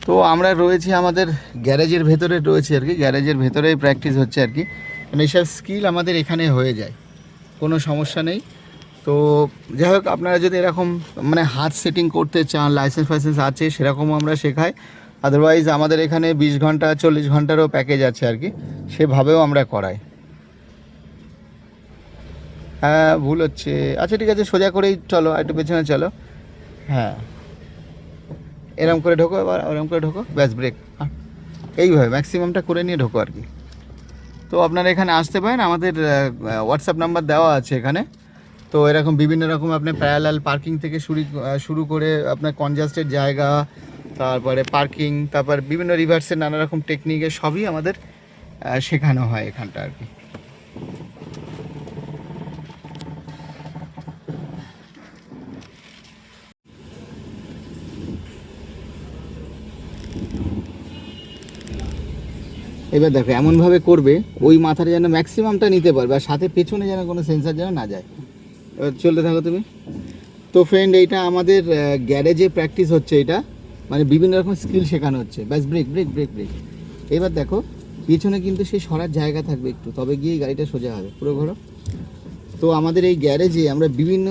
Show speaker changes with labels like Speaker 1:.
Speaker 1: তো আমরা রয়েছি আমাদের গ্যারেজের ভেতরে রয়েছি আর কি, গ্যারেজের ভেতরেই প্র্যাকটিস হচ্ছে আর কি, মানে এইসব স্কিল আমাদের এখানে হয়ে যায়, কোনো সমস্যা নেই। তো যাই হোক, আপনারা যদি এরকম মানে হাত সেটিং করতে চান, লাইসেন্স ফাইসেন্স আছে সেরকমও আমরা শেখাই। আদারওয়াইজ আমাদের এখানে 20 ঘন্টা 40 ঘন্টারও প্যাকেজ আছে আর কি, সেভাবেও আমরা করাই। হ্যাঁ ভুল হচ্ছে, আচ্ছা ঠিক আছে, সোজা করেই চলো, একটু পেছনে চলো। হ্যাঁ এরম করে ঢোকো, এবার ওরম করে ঢোকো, ব্যাস ব্রেক, এইভাবে ম্যাক্সিমামটা করে নিয়ে ঢোকো আর কি। তো আপনারা এখানে আসতে পারেন, আমাদের হোয়াটসঅ্যাপ নাম্বার দেওয়া আছে এখানে। তো এরকম বিভিন্ন রকম আপনার প্যারালাল পার্কিং থেকে শুরু করে আপনার কনজাস্টেড জায়গা, তারপরে পার্কিং, তারপর বিভিন্ন রিভার্সের নানা রকম টেকনিকের সবই আমাদের শেখানো হয় এখানটা আর কি। এবার দেখো এমনভাবে করবে ওই মাথাটা যেন ম্যাক্সিমামটা নিতে পারবে, আর সাথে পেছনে যেন কোনো সেন্সার যেন না যায়। এবার চলতে থাকো তুমি। তো ফ্রেন্ড, এইটা আমাদের গ্যারেজে প্র্যাকটিস হচ্ছে, এটা মানে বিভিন্ন রকম স্কিল শেখানো হচ্ছে। ব্যাস ব্রেক ব্রেক ব্রেক ব্রেক। এবার দেখো পিছনে কিন্তু সেই সরার জায়গা থাকবে একটু, তবে গিয়ে গাড়িটা সোজা হবে। পুরো ঘোরো। তো আমাদের এই গ্যারেজে আমরা বিভিন্ন